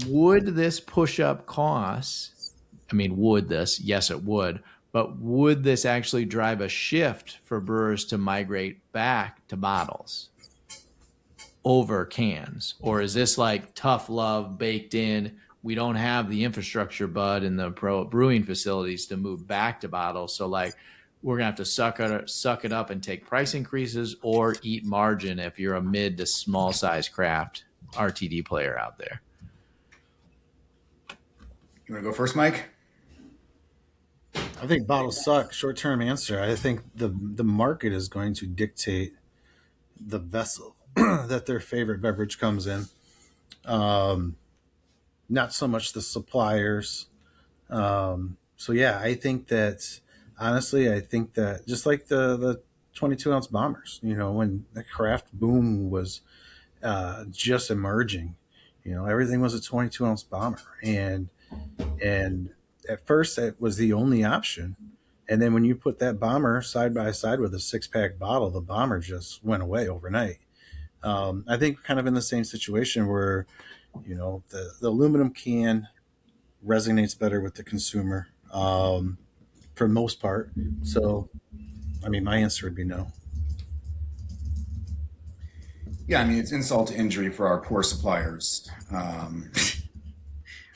Speaker 1: would this push up costs? I mean, would this? Yes, it would. But would this actually drive a shift for brewers to migrate back to bottles over cans? Or is this like tough love baked in? We don't have the infrastructure, bud, in the brewing facilities to move back to bottles. So like, we're going to have to suck it up and take price increases or eat margin if you're a mid to small size craft RTD player out there.
Speaker 2: You want to go first, Mike?
Speaker 3: I think bottles suck. Short-term answer. I think the market is going to dictate the vessel that their favorite beverage comes in. Not so much the suppliers. So yeah, I think that honestly, just like the 22-ounce bombers, when the craft boom was just emerging, everything was a 22-ounce bomber, and at first that was the only option. And then when you put that bomber side by side with a 6-pack bottle, the bomber just went away overnight. I think we're kind of in the same situation where, the aluminum can resonates better with the consumer for the most part. So, I mean, my answer would be no.
Speaker 2: Yeah, I mean, it's insult to injury for our poor suppliers.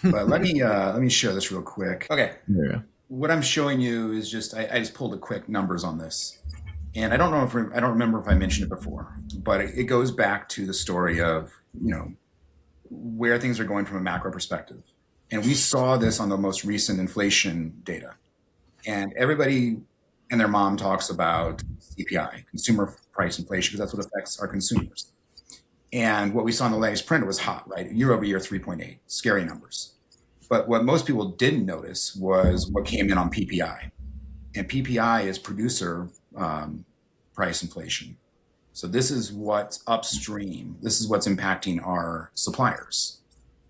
Speaker 2: But let me share this real quick. Okay.
Speaker 1: Yeah.
Speaker 2: What I'm showing you is just I just pulled a quick numbers on this, and I don't remember if I mentioned it before, but it goes back to the story of where things are going from a macro perspective, and we saw this on the most recent inflation data, and everybody and their mom talks about CPI, consumer price inflation, because that's what affects our consumers. And what we saw in the latest print was hot, right? Year over year, 3.8, scary numbers. But what most people didn't notice was what came in on PPI. And PPI is producer price inflation. So this is what's upstream. This is what's impacting our suppliers.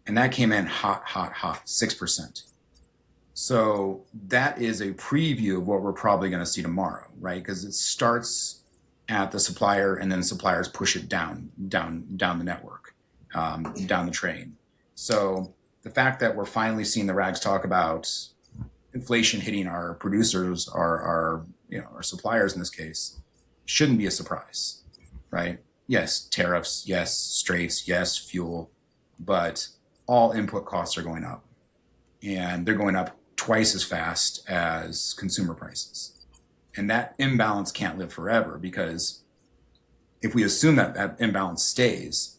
Speaker 2: And that came in hot, 6%. So that is a preview of what we're probably going to see tomorrow, right? Because it starts at the supplier, and then suppliers push it down the network, down the train. So the fact that we're finally seeing the rags talk about inflation hitting our producers, our suppliers in this case, shouldn't be a surprise, right? Yes, tariffs, yes, straits, yes, fuel, but all input costs are going up, and they're going up twice as fast as consumer prices. And that imbalance can't live forever, because if we assume that imbalance stays,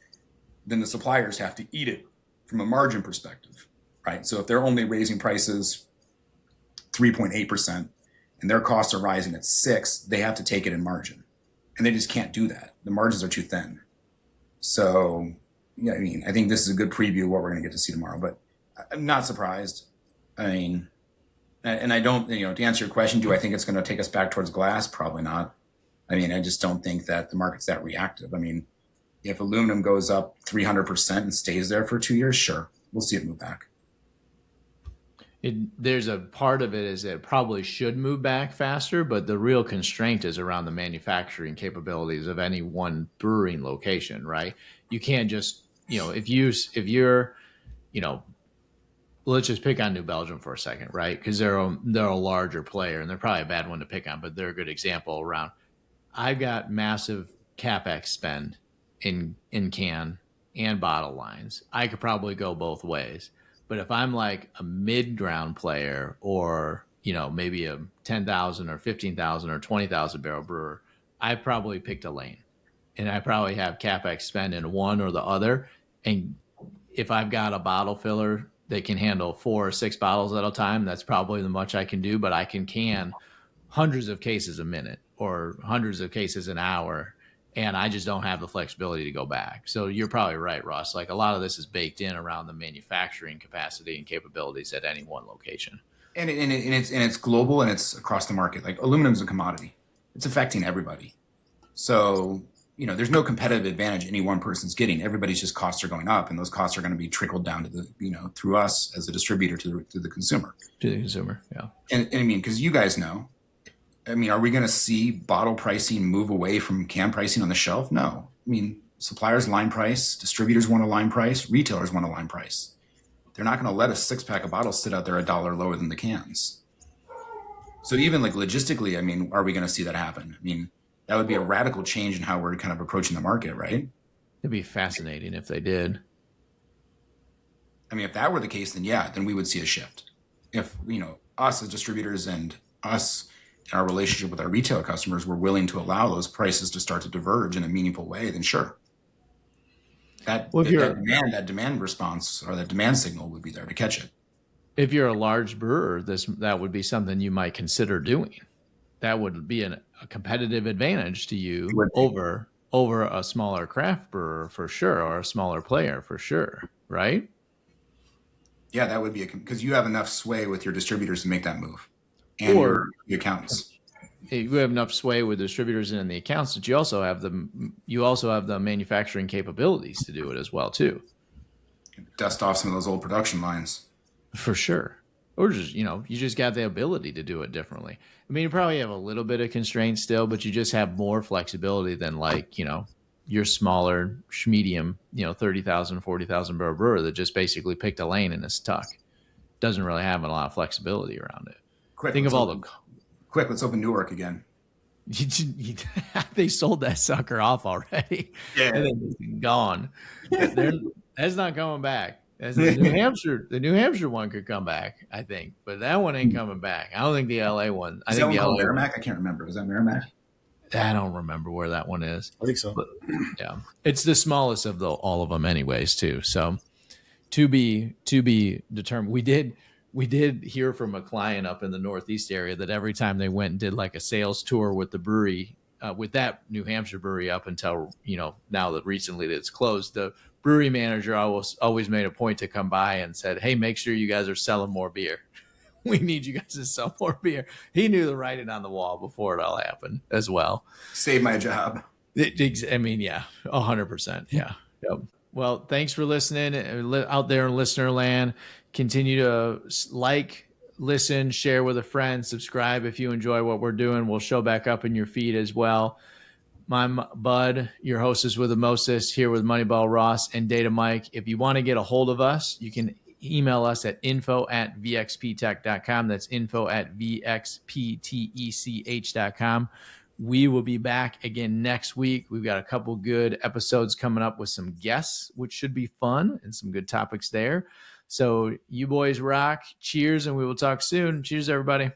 Speaker 2: then the suppliers have to eat it from a margin perspective, right? So if they're only raising prices 3.8% and their costs are rising at 6%, they have to take it in margin. And they just can't do that. The margins are too thin. So, yeah, I mean, I think this is a good preview of what we're going to get to see tomorrow, but I'm not surprised. I mean, and I don't, to answer your question, do I think it's going to take us back towards glass? Probably not. I mean, I just don't think that the market's that reactive. I mean, if aluminum goes up 300% and stays there for 2 years, sure, we'll see it move back.
Speaker 1: There's a part of it is that it probably should move back faster, but the real constraint is around the manufacturing capabilities of any one brewing location, right? You can't just, if you're let's just pick on New Belgium for a second, right? Because they're a larger player, and they're probably a bad one to pick on, but they're a good example around. I've got massive CapEx spend in can and bottle lines. I could probably go both ways. But if I'm like a mid-ground player, or maybe a 10,000 or 15,000 or 20,000 barrel brewer, I probably picked a lane, and I probably have CapEx spend in one or the other. And if I've got a bottle filler that can handle 4 or 6 bottles at a time, that's probably the much I can do. But I can hundreds of cases a minute or hundreds of cases an hour, and I just don't have the flexibility to go back. So you're probably right, Ross. Like, a lot of this is baked in around the manufacturing capacity and capabilities at any one location.
Speaker 2: And it's global, and it's across the market. Like, aluminum's a commodity. It's affecting everybody. So, there's no competitive advantage any one person's getting. Everybody's just costs are going up, and those costs are going to be trickled down to the, through us as a distributor to the consumer.
Speaker 1: To the consumer, yeah.
Speaker 2: And I mean, because you guys know, I mean, are we going to see bottle pricing move away from can pricing on the shelf? No. I mean, suppliers line price, distributors want a line price, retailers want a line price. They're not going to let a 6-pack of bottles sit out there $1 lower than the cans. So even like logistically, I mean, are we going to see that happen? I mean, that would be a radical change in how we're kind of approaching the market, right?
Speaker 1: It'd be fascinating if they did.
Speaker 2: I mean, if that were the case, then yeah, then we would see a shift. If, us as distributors and us in our relationship with our retail customers were willing to allow those prices to start to diverge in a meaningful way, then sure. That demand response, or that demand signal, would be there to catch it.
Speaker 1: If you're a large brewer, that would be something you might consider doing. That would be a competitive advantage to you over a smaller craft brewer for sure, or a smaller player for sure, right?
Speaker 2: Yeah, that would be because you have enough sway with your distributors to make that move, and your accounts.
Speaker 1: You have enough sway with distributors and the accounts that you also have the manufacturing capabilities to do it as well too.
Speaker 2: Dust off some of those old production lines.
Speaker 1: For sure. Or just, you just got the ability to do it differently. I mean, you probably have a little bit of constraints still, but you just have more flexibility than like, your smaller, medium, 30,000, 40,000 barrel brewer that just basically picked a lane and is stuck. Doesn't really have a lot of flexibility around it.
Speaker 2: Quick, let's open Newark again.
Speaker 1: They sold that sucker off already.
Speaker 2: Yeah.
Speaker 1: And then it's gone. That's not coming back. The New Hampshire one could come back, I think, but that one ain't coming back. I don't think the LA one.
Speaker 2: Is that one called Merrimack? I can't remember. Was that Merrimack?
Speaker 1: I don't remember where that one is.
Speaker 3: I think so.
Speaker 1: But, yeah, it's the smallest of all of them, anyways, too. So to be determined. We did hear from a client up in the Northeast area that every time they went and did like a sales tour with the brewery, with that New Hampshire brewery, up until now that recently that it's closed, the brewery manager always made a point to come by and said, "Hey, make sure you guys are selling more beer. We need you guys to sell more beer." He knew the writing on the wall before it all happened as well.
Speaker 2: Save my job.
Speaker 1: I mean, yeah, 100%. Yeah. Yep. Well, thanks for listening out there in listener land. Continue to like, listen, share with a friend, subscribe if you enjoy what we're doing. We'll show back up in your feed as well. I'm Bud, your hostess with the mostest, here with Moneyball Ross and Data Mike. If you want to get a hold of us, you can email us at info@vxptech.com. That's info@vxptech.com. We will be back again next week. We've got a couple good episodes coming up with some guests, which should be fun, and some good topics there. So you boys rock. Cheers, and we will talk soon. Cheers, everybody.